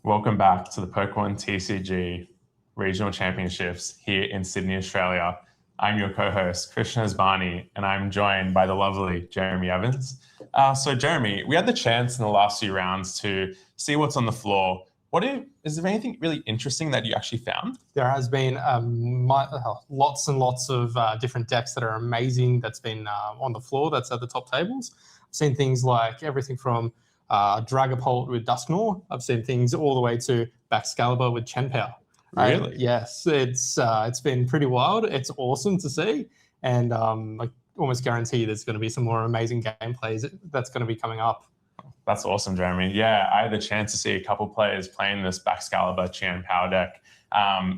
Welcome back to the Pokémon TCG Regional Championships here in Sydney, Australia. I'm your co-host, Christian Asbani, and I'm joined by the lovely Jeremy Evans. So Jeremy, we had the chance in the last few rounds to see what's on the floor. Is there anything really interesting that you actually found? There has been lots and lots of different decks that are amazing that's been on the floor, that's at the top tables. I've seen things like everything from Dragapult with Dusknoir. I've seen things all the way to Baxcalibur with Chenpower. Really? Yes, it's been pretty wild. It's awesome to see, and I almost guarantee there's going to be some more amazing gameplays that's going to be coming up. That's awesome, Jeremy. Yeah, I had the chance to see a couple players playing this Baxcalibur Chenpower deck.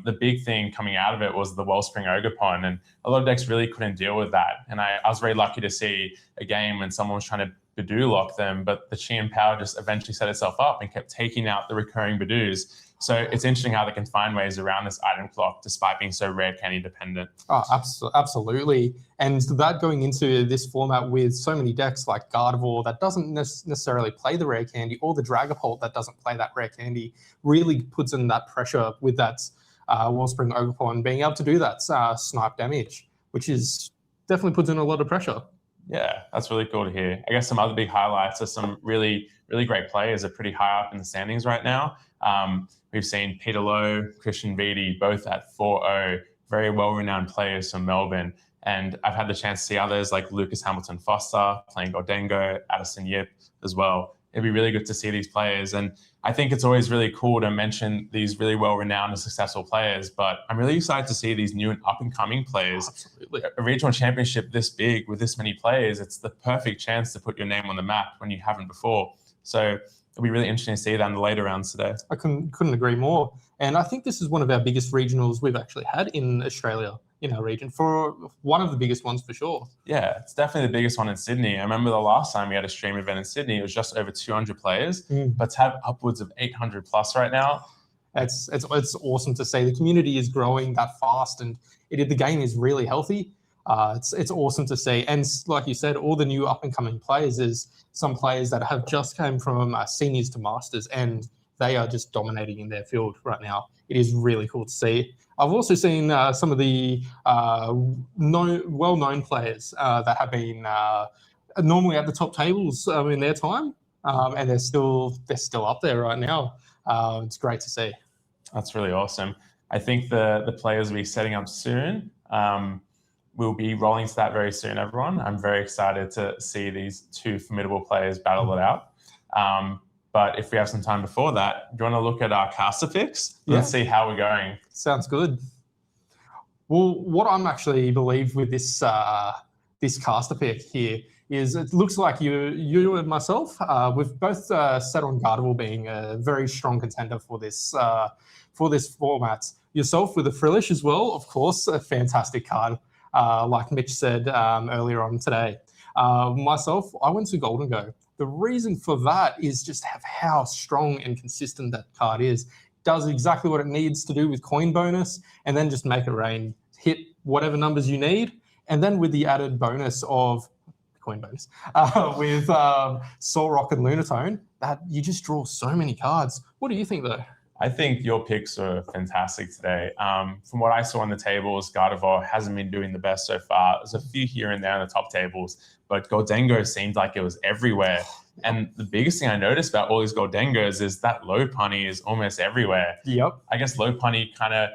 The big thing coming out of it was the Wellspring Ogerpon, and a lot of decks really couldn't deal with that. And I was very lucky to see a game when someone was trying to Badoo lock them, but the Chenpower just eventually set itself up and kept taking out the recurring Badoos. So it's interesting how they can find ways around this item clock despite being so rare candy dependent. Oh, absolutely. And that going into this format with so many decks like Gardevoir that doesn't necessarily play the rare candy, or the Dragapult that doesn't play that rare candy, really puts in that pressure with that Wellspring Ogerpon being able to do that snipe damage, which is definitely puts in a lot of pressure. Yeah, that's really cool to hear. I guess some other big highlights are some really great players are pretty high up in the standings right now. We've seen Peter Lowe, Christian Beattie, both at 4-0, very well-renowned players from Melbourne. And I've had the chance to see others like Lucas Hamilton Foster playing Goldengo, Addison Yip as well. It'd be really good to see these players. And I think it's always really cool to mention these really well-renowned and successful players, but I'm really excited to see these new and up-and-coming players. Absolutely. A regional championship this big with this many players, it's the perfect chance to put your name on the map when you haven't before. So it'll be really interesting to see that in the later rounds today. I couldn't agree more. And I think this is one of our biggest regionals we've actually had in Australia, in our region, for one of the biggest ones for sure. Yeah, it's definitely the biggest one in Sydney. I remember the last time we had a stream event in Sydney, it was just over 200 players, but to have upwards of 800 plus right now. It's awesome to see. The community is growing that fast, and the game is really healthy. It's awesome to see. And like you said, all the new up-and-coming players is some players that have just came from seniors to masters, and they are just dominating in their field right now. It is really cool to see. I've also seen some of the well-known players that have been normally at the top tables in their time, and they're still up there right now. It's great to see. That's really awesome. I think the players will be setting up soon. We'll be rolling to that very soon, everyone. I'm very excited to see these two formidable players battle it out. But if we have some time before that, do you want to look at our caster picks? Let's see how we're going. Sounds good. Well, what I'm actually believe with this this caster pick here is it looks like you and myself, we've both set on Gardevoir being a very strong contender for this format. Yourself with a Frillish as well, of course, a fantastic card, like Mitch said earlier on today. Myself, I went to Goldengo. The reason for that is just how strong and consistent that card is. Does exactly what it needs to do with coin bonus, and then just make it rain. Hit whatever numbers you need, and then with the added bonus of coin bonus, with Solrock and Lunatone, that you just draw so many cards. What do you think, though? I think your picks are fantastic today. From what I saw on the tables, Gardevoir hasn't been doing the best so far. There's a few here and there on the top tables, but Goldengo seemed like it was everywhere. And the biggest thing I noticed about all these Goldengos is that low punny is almost everywhere. Yep. I guess low punny kind of,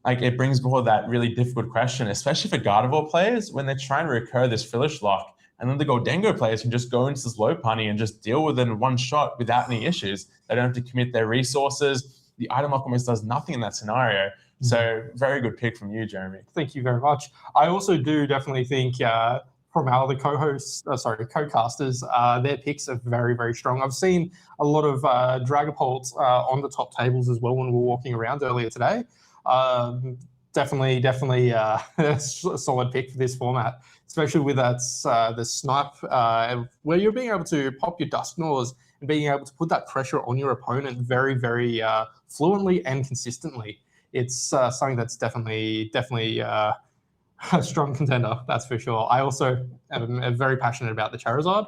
like, it brings forward that really difficult question, especially for Gardevoir players when they're trying to recur this Frillish lock. And then the Goldengo players can just go into this low punny and just deal with it in one shot without any issues. They don't have to commit their resources. The item lock almost does nothing in that scenario. So very good pick from you, Jeremy. Thank you very much. I also do definitely think from our other co-casters, their picks are very, very strong. I've seen a lot of Dragapults on the top tables as well when we were walking around earlier today. Definitely a solid pick for this format, especially with that the snipe, where you're being able to pop your Dusknoirs and being able to put that pressure on your opponent very, very fluently and consistently. It's something that's definitely a strong contender, that's for sure. I also am very passionate about the Charizard.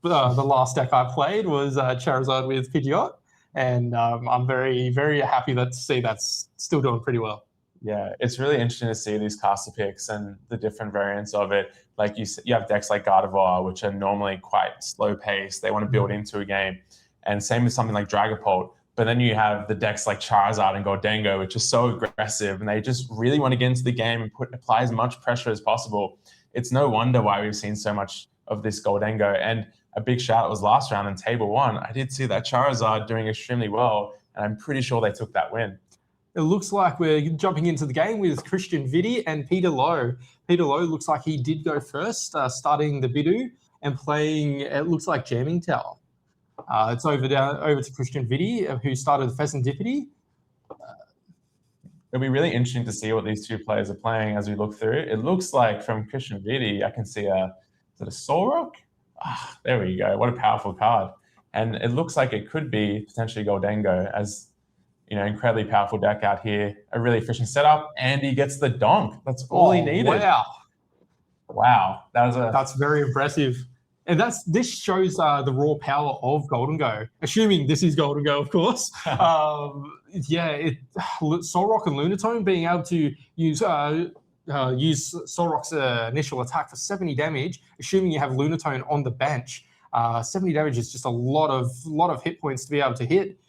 The last deck I played was Charizard with Pidgeot, And I'm very, very happy to see that's still doing pretty well. Yeah, it's really interesting to see these caster picks and the different variants of it. Like you have decks like Gardevoir, which are normally quite slow paced. They want to build into a game. And same with something like Dragapult. But then you have the decks like Charizard and Goldengo, which are so aggressive, and they just really want to get into the game and apply as much pressure as possible. It's no wonder why we've seen so much of this Goldengo. And a big shout was last round in Table 1. I did see that Charizard doing extremely well, and I'm pretty sure they took that win. It looks like we're jumping into the game with Christian Vitti and Peter Lowe. Peter Lowe looks like he did go first, starting the Bidoo and playing, it looks like Jamming Tower. It's over to Christian Vitti, who started the Pheasantipity. It'll be really interesting to see what these two players are playing as we look through. It looks like from Christian Vitti, I can see is it a Solrock? There we go. What a powerful card. And it looks like it could be potentially Goldengo, as incredibly powerful deck out here. A really efficient setup, and he gets the donk. That's all he needed. Wow. That's very impressive. And this shows the raw power of Goldengo, assuming this is Goldengo, of course. Solrock and Lunatone being able to use Solrock's initial attack for 70 damage, assuming you have Lunatone on the bench. 70 damage is just a lot of hit points to be able to hit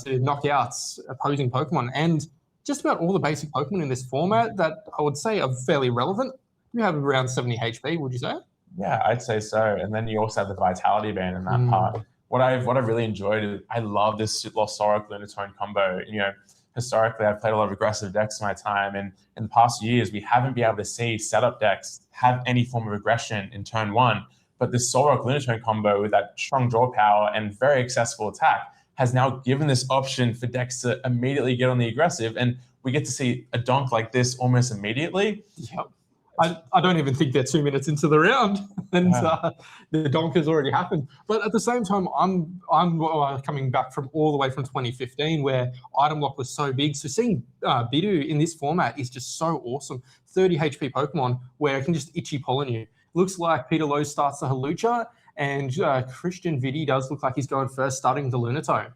to knock out opposing Pokemon, and just about all the basic Pokemon in this format that I would say are fairly relevant. You have around 70 HP, would you say? Yeah, I'd say so. And then you also have the Vitality Band in that part. What I've really enjoyed is I love this Solrock Lunatone combo. Historically, I've played a lot of aggressive decks in my time, and in the past years, we haven't been able to see setup decks have any form of aggression in turn 1. But this Solrock Lunatone combo with that strong draw power and very accessible attack has now given this option for decks to immediately get on the aggressive, and we get to see a donk like this almost immediately. Yep. I don't even think they're 2 minutes into the round, and the donk has already happened. But at the same time, I'm coming back from all the way from 2015, where item lock was so big. So seeing Bidoo in this format is just so awesome. 30 HP Pokemon where it can just itchy pollen you. Looks like Peter Lowe starts the Halucha, and Christian Vitti does look like he's going first, starting the Lunatone.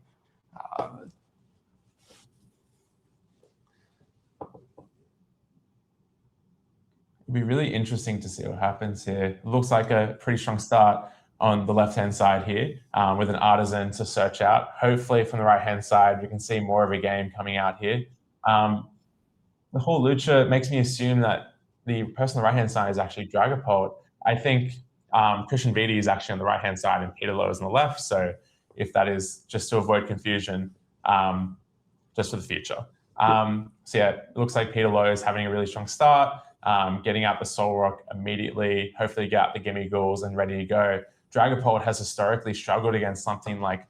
It'll be really interesting to see what happens here. It looks like a pretty strong start on the left-hand side here with an Artisan to search out. Hopefully from the right-hand side, we can see more of a game coming out here. The whole Lucha makes me assume that the person on the right-hand side is actually Dragapult. I think Christian Vitti is actually on the right-hand side and Peter Lowe is on the left. So if that is just to avoid confusion, just for the future. It looks like Peter Lowe is having a really strong start. Getting out the Solrock immediately, hopefully get out the Gimme Ghouls and ready to go. Dragapult has historically struggled against something like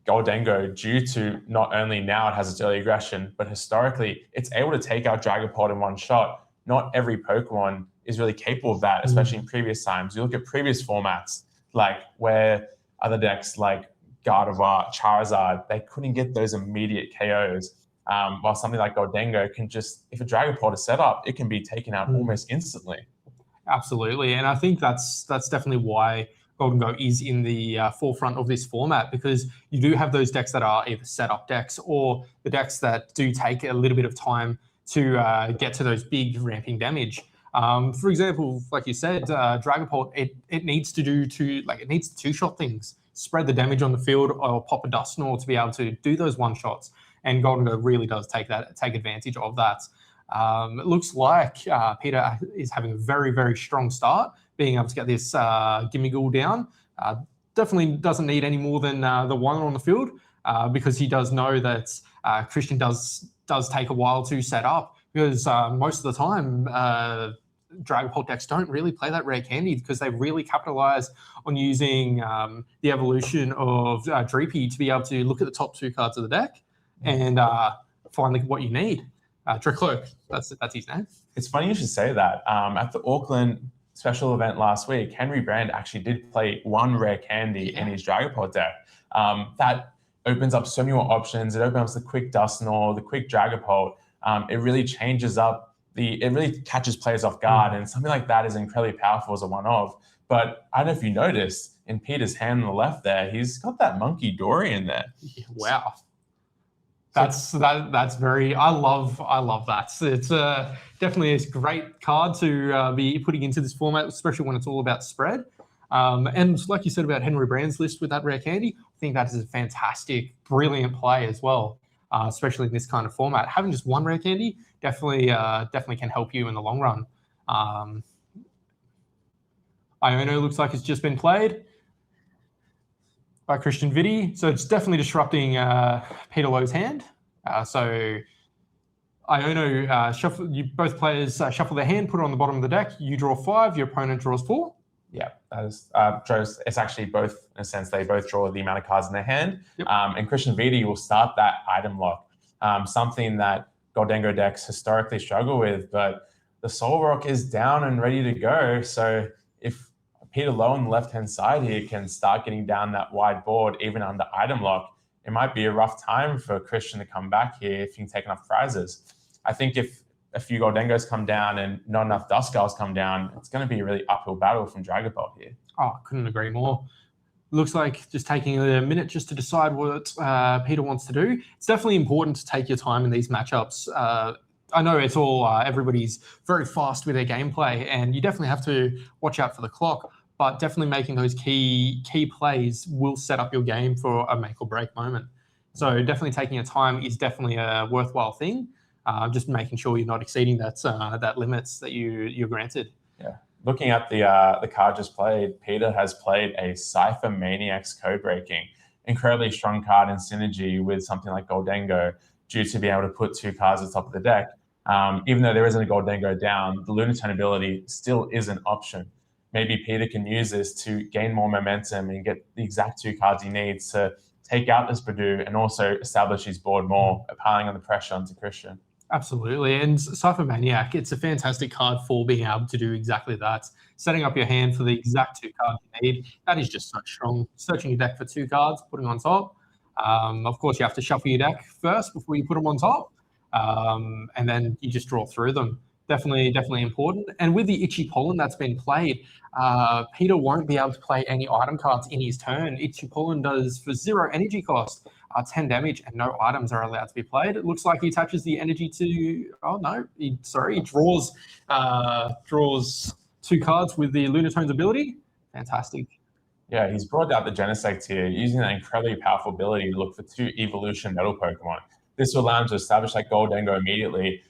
Goldengo due to not only now it has its early aggression, but historically it's able to take out Dragapult in one shot. Not every Pokemon is really capable of that, especially in previous times. You look at previous formats, like where other decks like Gardevoir, Charizard, they couldn't get those immediate KOs. While something like Goldengo can just, if a Dragapult is set up, it can be taken out almost instantly. Absolutely, and I think that's definitely why Goldengo is in the forefront of this format, because you do have those decks that are either setup decks or the decks that do take a little bit of time to get to those big ramping damage. For example, like you said, Dragapult, it needs to two-shot things, spread the damage on the field, or pop a Dusknoir to be able to do those one-shots. And Goldengo really does take advantage of that. It looks like Peter is having a very, very strong start, being able to get this Gimme Ghoul down. Definitely doesn't need any more than the one on the field, because he does know that Christian does take a while to set up, because most of the time Dragapult decks don't really play that rare candy, because they really capitalize on using the evolution of Dreepy to be able to look at the top 2 cards of the deck and find what you need. Dracloak, that's his name. It's funny you should say that. At the Auckland special event last week, Henry Brand actually did play one rare candy in his Dragapult deck. That opens up so many more options. It opens up the quick Dusknoir, the quick Dragapult. It really changes up it really catches players off guard, and something like that is incredibly powerful as a one-of. But I don't know if you noticed, in Peter's hand on the left there, he's got that Monkey Dory in there. Wow. That's very. I love that. It's definitely a great card to be putting into this format, especially when it's all about spread. And like you said about Henry Brand's list with that rare candy, I think that is a fantastic, brilliant play as well, especially in this kind of format. Having just one rare candy definitely can help you in the long run. Iono looks like it's just been played by Christian Vitti, so it's definitely disrupting Peter Lowe's hand. So Iono, shuffle. Both players shuffle their hand, put it on the bottom of the deck. You draw 5, your opponent draws 4. Yeah, that is, it's actually both, in a sense, they both draw the amount of cards in their hand. Yep. And Christian Vitti will start that item lock, something that Goldengo decks historically struggle with, but the Soul Rock is down and ready to go. So if Peter Lowe on the left-hand side here can start getting down that wide board, even under item lock, it might be a rough time for Christian to come back here if he can take enough prizes. I think if a few Goldengos come down and not enough Duskulls come down, it's going to be a really uphill battle from Dragapult here. Oh, couldn't agree more. Looks like just taking a minute just to decide what Peter wants to do. It's definitely important to take your time in these matchups. I know it's all everybody's very fast with their gameplay, and you definitely have to watch out for the clock. But definitely making those key plays will set up your game for a make or break moment. So definitely taking your time is definitely a worthwhile thing. Just making sure you're not exceeding that limits that you're granted. Yeah. Looking at the card just played, Peter has played a Cypher Maniac's Code Breaking. Incredibly strong card in synergy with something like Goldengo, due to being able to put 2 cards at the top of the deck. Even though there isn't a Goldengo down, the Lunatone ability still is an option. Maybe Peter can use this to gain more momentum and get the exact 2 cards he needs to take out this Badoo and also establish his board more, piling on the pressure onto Christian. Absolutely. And Cypher Maniac, it's a fantastic card for being able to do exactly that. Setting up your hand for the exact 2 cards you need. That is just so strong. Searching your deck for 2 cards, putting on top. Of course, you have to shuffle your deck first before you put them on top. And then you just draw through them. Definitely important. And with the Itchy Pollen that's been played, Peter won't be able to play any item cards in his turn. Itchy Pollen does for 0 energy cost, 10 damage, and no items are allowed to be played. It looks like he attaches the energy to, he draws 2 cards with the Lunatone's ability. Fantastic. Yeah, he's brought out the Genesect here, using that incredibly powerful ability to look for 2 Evolution Metal Pokemon. This will allow him to establish that Goldengo immediately,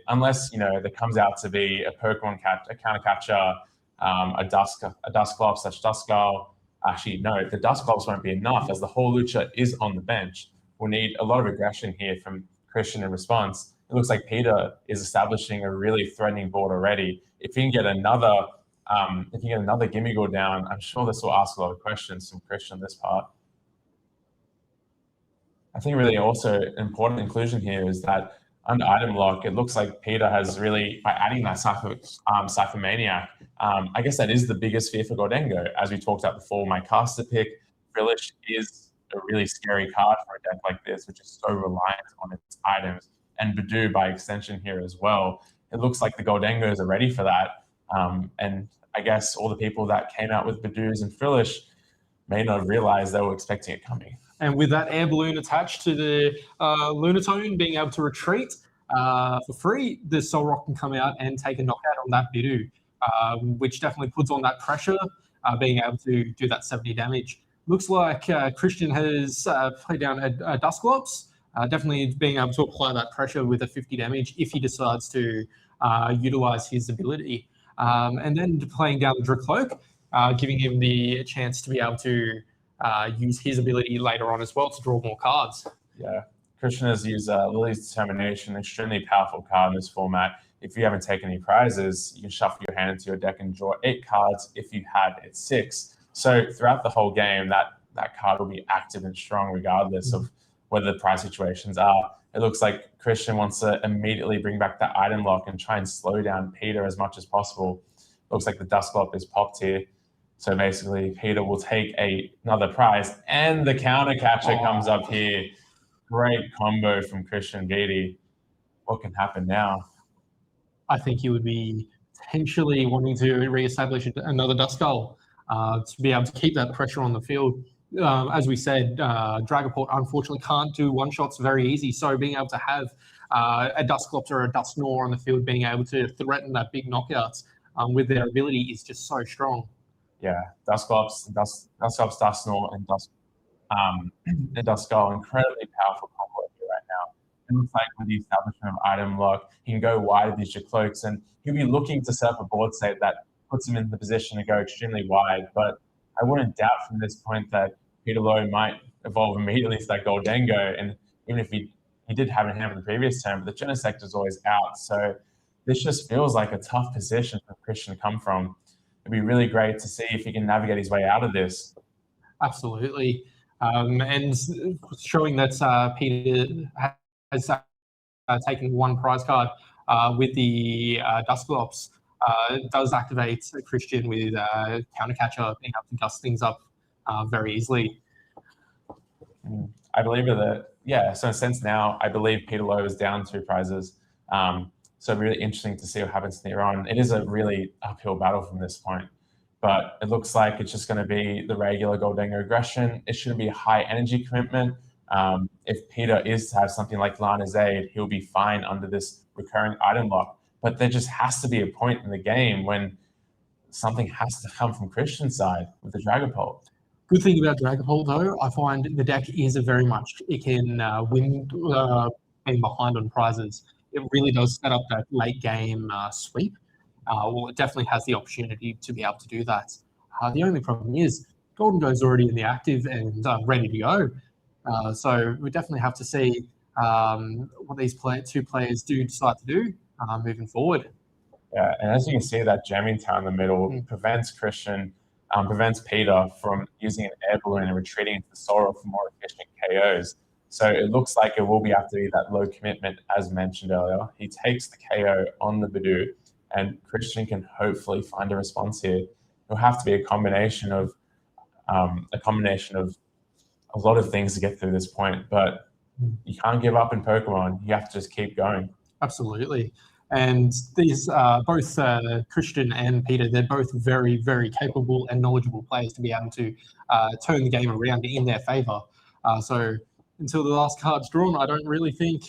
unless there comes out to be a Pokemon a counter catcher, a Dusclops / Duskull. Actually, no, the Dusclops won't be enough, as the whole Lucha is on the bench. We'll need a lot of aggression here from Christian in response. It looks like Peter is establishing a really threatening board already. If he can get another Gimmighoul down, I'm sure this will ask a lot of questions from Christian this part. I think really also an important inclusion here is that under item lock, it looks like Peter has really, by adding that Cypher Maniac, I guess that is the biggest fear for Goldengo. As we talked about before, my caster pick, Frillish, is a really scary card for a deck like this, which is so reliant on its items, and Badoo by extension here as well. It looks like the Goldengos are ready for that. And I guess all the people that came out with Badoos and Frillish may not have realized they were expecting it coming. And with that air balloon attached to the Lunatone being able to retreat for free, the Soul Rock can come out and take a knockout on that Badoo, which definitely puts on that pressure, being able to do that 70 damage. Looks like Christian has played down a Dusclops, definitely being able to apply that pressure with a 50 damage if he decides to utilize his ability. And then playing down the Dracloak, giving him the chance to be able to use his ability later on as well to draw more cards. Yeah, Christian has used Lily's Determination, extremely powerful card in this format. If you haven't taken any prizes, you can shuffle your hand into your deck and draw 8 cards. If you had, it's 6. So throughout the whole game, that card will be active and strong regardless of whether the prize situations are. It looks like Christian wants to immediately bring back that item lock and try and slow down Peter as much as possible. Looks like the Dusclops is popped here. So basically, Peter will take another prize, and the counter catcher comes up here. Great combo from Christian Vitti. What can happen now? I think he would be potentially wanting to reestablish another Duskull. to be able to keep that pressure on the field. As we said, Dragapult unfortunately can't do one-shots very easy, so being able to have a Dusclops or a Dusknoir on the field being able to threaten that big knockouts with their ability is just so strong. Yeah, Dusclops, Dusknoir, and Duskull, incredibly powerful combo here right now. It looks like with the establishment of item lock, he can go wide with these Cloaks, and he'll be looking to set up a board state that puts him in the position to go extremely wide. But I wouldn't doubt from this point that Peter Lowe might evolve immediately to that Goldengo, and even if he did have a hand in the previous turn, but the Genesect is always out. So this just feels like a tough position for Christian to come from. It'd be really great to see if he can navigate his way out of this. Absolutely. And showing that Peter has taken one prize card with the Dusclops does activate Christian with Counter Catcher, being able to dust things up very easily. I believe that, yeah, so in a sense now, I believe Peter Lowe is down 2 prizes. So really interesting to see what happens there on. It is a really uphill battle from this point, but it looks like it's just going to be the regular Goldengo aggression. It shouldn't be a high energy commitment. If Peter is to have something like Lana's Aid, he'll be fine under this recurring item lock. But there just has to be a point in the game when something has to come from Christian's side with the Dragapult. Good thing about Dragapult, though, I find the deck is it can win being behind on prizes. It really does set up that late game sweep. Well, it definitely has the opportunity to be able to do that. The only problem is Goldengo's already in the active and ready to go. So we definitely have to see what these two players do decide to do moving forward. Yeah, and as you can see, that jamming town in the middle prevents Peter from using an air balloon and retreating into the Sora for more efficient KOs. So it looks like it will be have to be that low commitment, as mentioned earlier. He takes the KO on the Bidoof, and Christian can hopefully find a response here. It'll have to be a combination of a lot of things to get through this point, but you can't give up in Pokemon. You have to just keep going. Absolutely. And these both Christian and Peter, they're both very, very capable and knowledgeable players to be able to turn the game around in their favor. So until the last card's drawn, I don't really think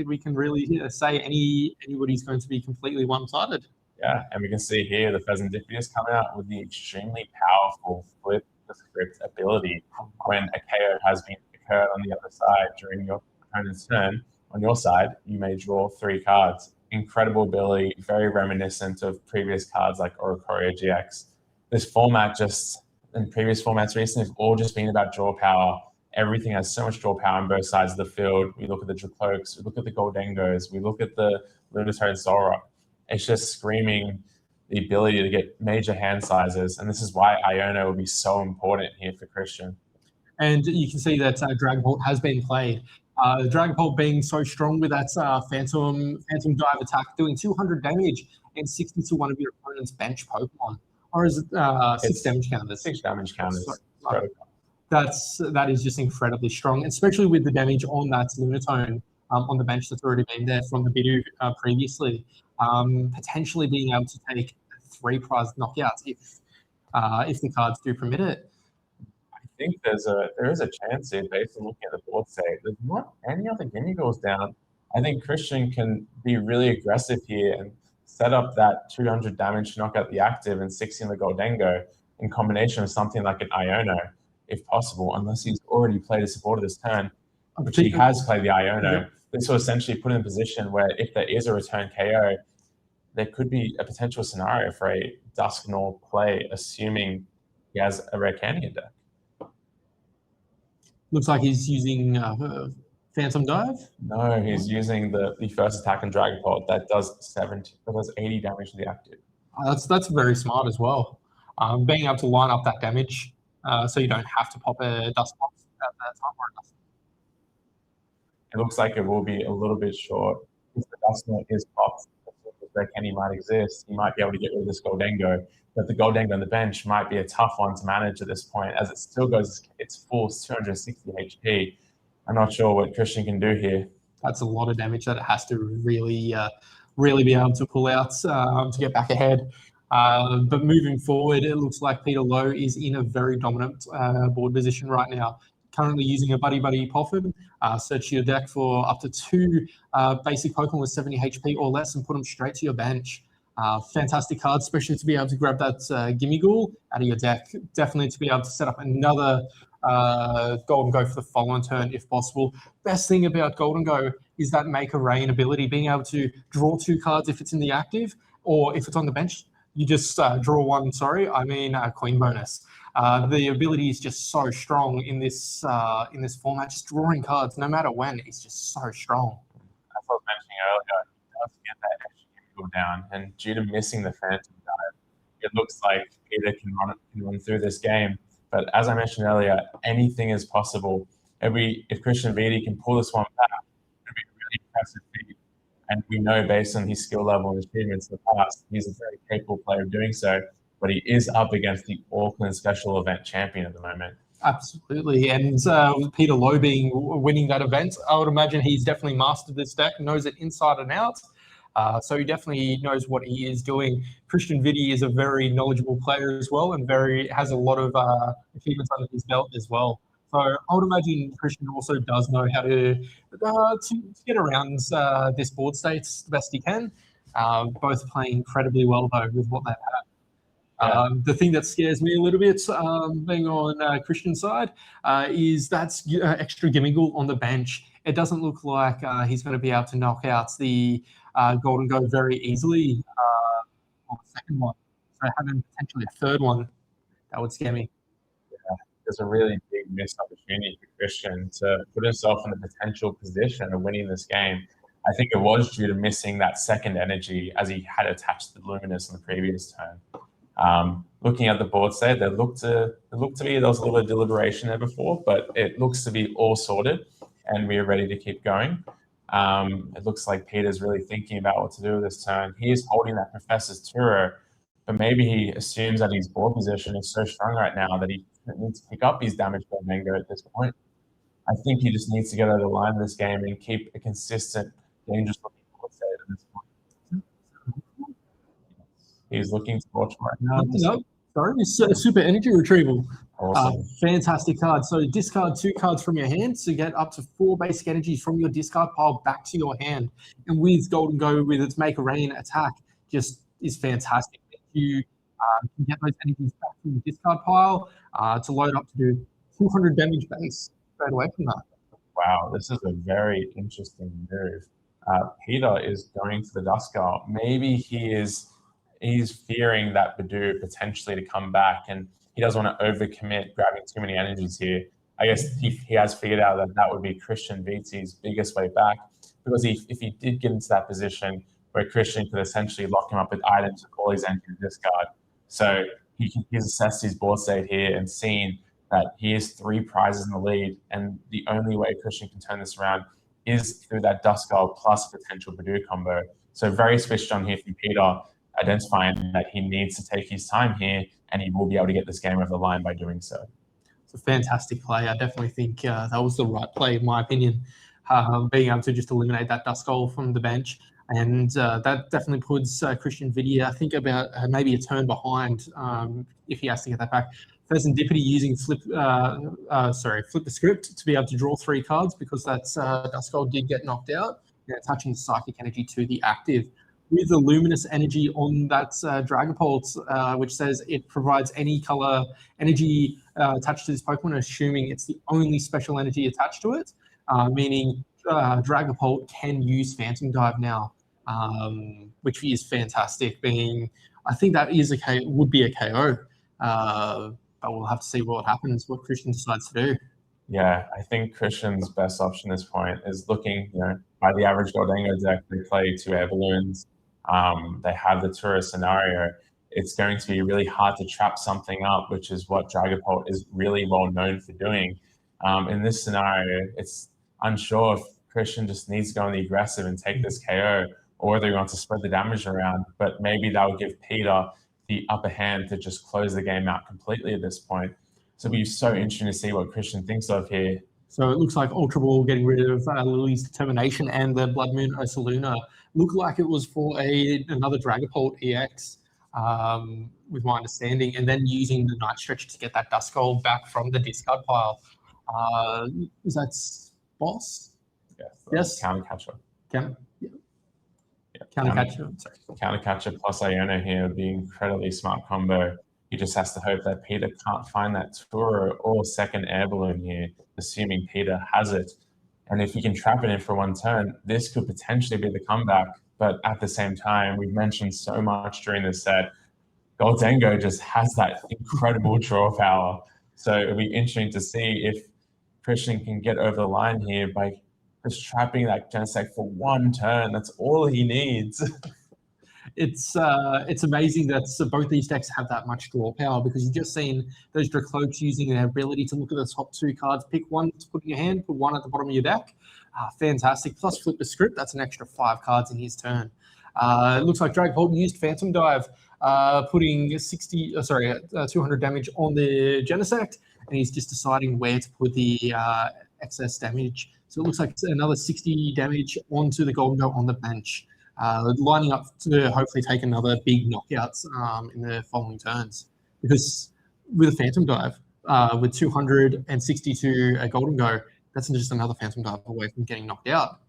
we can really say anybody's going to be completely one-sided. Yeah, and we can see here the Pheasantiphius coming out with the extremely powerful flip the script ability. When a KO has been occurred on the other side during your opponent's turn, on your side, you may draw 3 cards. Incredible ability, very reminiscent of previous cards like Oricorio GX. This format in previous formats recently have all just been about draw power. Everything has so much draw power on both sides of the field. We look at the Dracloaks, we look at the Goldengos, we look at the Lunatone Sora. It's just screaming the ability to get major hand sizes, and this is why Iono will be so important here for Christian. And you can see that Dragapult has been played. Dragapult being so strong with that Phantom Dive attack, doing 200 damage and 60 to one of your opponent's bench Pokemon. Or is it 6 damage counters? 6 damage counters. That is just incredibly strong, especially with the damage on that Lunatone on the bench that's already been there from the Bidoof previously. Potentially being able to take 3 prize knockouts if the cards do permit it. I think there is a chance here based on looking at the board state. There's not any other Gimmighoulls down. I think Christian can be really aggressive here and set up that 200 damage to knock out the active and 60 in the Goldengo in combination with something like an Iono, if possible, unless he's already played a supporter this turn, which he has played the Iono. Yep. This will essentially put in a position where if there is a return KO, there could be a potential scenario for a Dusknoir play, assuming he has a rare Canyon deck. Looks like he's using Phantom Dive. No, he's using the first attack on Dragapult that does 80 damage to the active. That's very smart as well. Being able to line up that damage so you don't have to pop a Dusclops at that time. It looks like it will be a little bit short. If the Dusknoir is popped, where Kenny might exist, he might be able to get rid of this Goldengo. But the Goldengo on the bench might be a tough one to manage at this point, as it still goes its full 260 HP. I'm not sure what Christian can do here. That's a lot of damage that it has to really be able to pull out to get back ahead. But moving forward, it looks like Peter Lowe is in a very dominant board position right now. Currently using a Buddy Buddy Poffin. Search your deck for up to 2 basic Pokemon with 70 HP or less and put them straight to your bench. Fantastic card, especially to be able to grab that Gimme Ghoul out of your deck. Definitely to be able to set up another Golden Go for the following turn if possible. Best thing about Golden Go is that Make a Rain ability, being able to draw 2 cards if it's in the active, or if it's on the bench, you just draw 1, Queen bonus. The ability is just so strong in this format. Just drawing cards, no matter when, is just so strong. As I was mentioning earlier, he does get that extra Gimme down, and due to missing the Phantom Dive, it looks like Peter can run through this game. But as I mentioned earlier, anything is possible. If Christian Vidi can pull this one back, it'll be a really impressive feat. And we know based on his skill level and achievements in the past, he's a very capable player of doing so. But he is up against the Auckland Special Event champion at the moment. Absolutely, and with Peter Lowe winning that event, I would imagine he's definitely mastered this deck, knows it inside and out. So he definitely knows what he is doing. Christian Vidi is a very knowledgeable player as well, and has a lot of achievements under his belt as well. So I would imagine Christian also does know how to get around this board state the best he can. Both playing incredibly well though with what they've had. The thing that scares me a little bit, being on Christian's side, is that's extra Gimme Ghoul on the bench. It doesn't look like he's going to be able to knock out the Golden Go very easily on the second one. So having potentially a third one, that would scare me. Yeah, there's a really big missed opportunity for Christian to put himself in a potential position of winning this game. I think it was due to missing that second energy as he had attached the Luminous in the previous turn. Looking at the board state, there looked to be there was a little bit of deliberation there before, but it looks to be all sorted, and we are ready to keep going. It looks like Peter's really thinking about what to do with this turn. He is holding that Professor's Turo, but maybe he assumes that his board position is so strong right now that he needs to pick up his damage by Mango at this point. I think he just needs to get over the line of this game and keep a consistent, dangerous-looking board state at this point. He's looking to watch right now. No, sorry, Super Energy Retrieval. Awesome. Fantastic card. So discard 2 cards from your hand to get up to 4 basic energies from your discard pile back to your hand. And with Golden Go, with its Make a Rain attack, just is fantastic. You can get those energies back from the discard pile to load up to do 200 damage base straight away from that. Wow, this is a very interesting move. Peter is going for the Duskull. Maybe he's fearing that Badoo potentially to come back, and he doesn't want to overcommit grabbing too many energies here. I guess he has figured out that would be Christian Vizi's biggest way back, because if he did get into that position where Christian could essentially lock him up with items to call his entry discard. So he's assessed his board state here and seen that he has 3 prizes in the lead, and the only way Christian can turn this around is through that Duskull plus potential Badoo combo. So very switched on here from Peter, identifying that he needs to take his time here, and he will be able to get this game over the line by doing so. It's a fantastic play. I definitely think that was the right play, in my opinion, being able to just eliminate that Duskull from the bench. And that definitely puts Christian Vidi, I think, about maybe a turn behind if he has to get that back. Serendipity using flip the script to be able to draw 3 cards, because that Duskull did get knocked out, attaching the Psychic Energy to the active. With the Luminous Energy on that Dragapult, which says it provides any color energy attached to this Pokemon, assuming it's the only special energy attached to it, meaning Dragapult can use Phantom Dive now, which is fantastic. I think that would be a KO, but we'll have to see what happens, what Christian decides to do. Yeah, I think Christian's best option at this point is looking, by the average Goldango deck, they play 2 Air Balloons. They have the tourist scenario. It's going to be really hard to trap something up, which is what Dragapult is really well known for doing. In this scenario, it's unsure if Christian just needs to go on the aggressive and take this KO, or whether he wants to spread the damage around. But maybe that will give Peter the upper hand to just close the game out completely at this point. So it'll be so interesting to see what Christian thinks of here. So it looks like Ultra Ball getting rid of Lily's Determination and the Blood Moon Ursaluna. Looked like it was for another Dragapult EX. with my understanding, and then using the Night Stretcher to get that Dust Gold back from the discard pile. Is that Boss? Yes. Counter catcher. Counter catcher. Sorry. Counter catcher plus Iona here would be an incredibly smart combo. He just has to hope that Peter can't find that Turo or second air balloon here, assuming Peter has it. And if he can trap it in for one turn, this could potentially be the comeback. But at the same time, we've mentioned so much during this set, Goldengo just has that incredible draw power. So it'll be interesting to see if Christian can get over the line here by just trapping that Genesect for one turn. That's all he needs. It's amazing that both these decks have that much draw power, because you've just seen those Dracloaks using their ability to look at the top 2 cards, pick one to put in your hand, put one at the bottom of your deck. Fantastic. Plus flip the script, that's an extra 5 cards in his turn. It looks like Dragapult used Phantom Dive, putting 200 damage on the Genesect, and he's just deciding where to put the excess damage. So it looks like it's another 60 damage onto the Goldengo on the bench. Lining up to hopefully take another big knockouts in the following turns. Because with a Phantom Dive, with 262 Goldengo, that's just another Phantom Dive away from getting knocked out.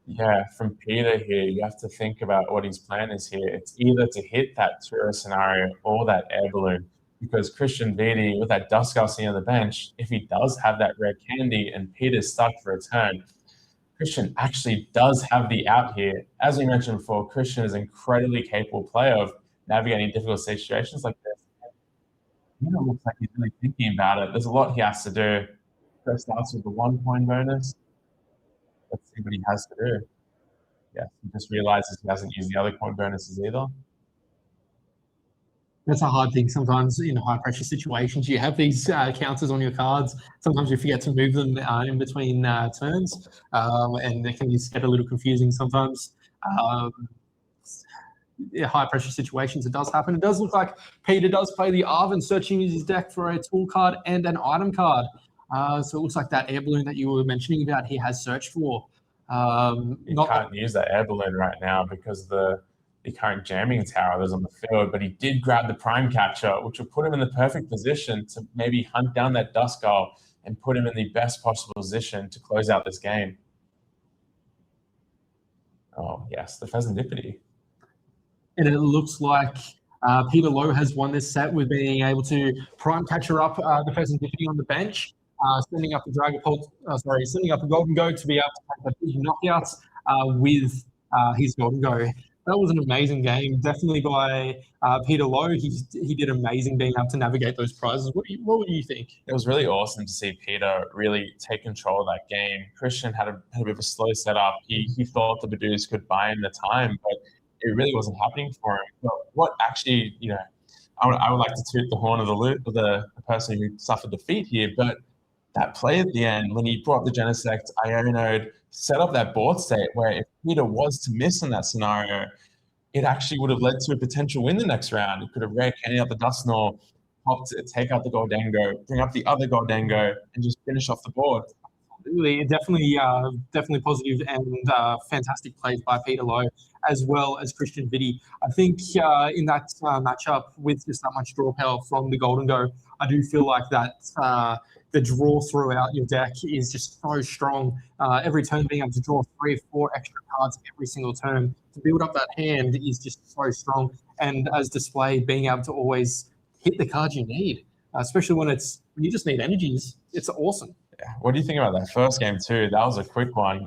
Yeah, from Peter here, you have to think about what his plan is here. It's either to hit that Turo scenario or that air balloon. Because Christian Vitti, with that Duskull sitting on the bench, if he does have that rare candy and Peter's stuck for a turn, Christian actually does have the out here. As we mentioned before, Christian is an incredibly capable player of navigating difficult situations like this. It looks like he's really thinking about it. There's a lot he has to do. First starts with the 1 point bonus. Let's see what he has to do. Yeah, he just realizes he hasn't used the other point bonuses either. That's a hard thing sometimes in high pressure situations. You have these counters on your cards. Sometimes you forget to move them in between turns, and it can just get a little confusing sometimes. High pressure situations, it does happen. It does look like Peter does play the Arven, searching his deck for a tool card and an item card. So it looks like that air balloon that you were mentioning about he has searched for. He can't use that air balloon right now because the current jamming tower is on the field, but he did grab the prime catcher, which will put him in the perfect position to maybe hunt down that Duskull and put him in the best possible position to close out this game. Oh, yes, the Pheasantipity. And it looks like Peter Lowe has won this set with being able to prime catcher up the Pheasantipity on the bench, sending up the sending up a Goldengo to be able to take the big knockouts with his Goldengo. That was an amazing game, definitely by Peter Lowe. He did amazing being able to navigate those prizes. What would you think? It was really awesome to see Peter really take control of that game. Christian had a bit of a slow setup. He thought the Badus could buy him the time, but it really wasn't happening for him. But what actually, I would like to toot the horn of the person who suffered defeat here, but that play at the end, when he brought the Genesect, Iono'd, set up that board state where if Peter was to miss in that scenario, it actually would have led to a potential win the next round. He could have rare candy out the Dusknoir, popped it, take out the Goldengo, bring up the other Goldengo, and just finish off the board. Absolutely, definitely positive and fantastic plays by Peter Lowe, as well as Christian Vitti. I think in that matchup with just that much draw power from the Goldengo, I do feel like that the draw throughout your deck is just so strong. Every turn being able to draw 3 or 4 extra cards every single turn to build up that hand is just so strong. And as displayed, being able to always hit the cards you need, especially when you just need energies, it's awesome. Yeah. What do you think about that first game too? That was a quick one.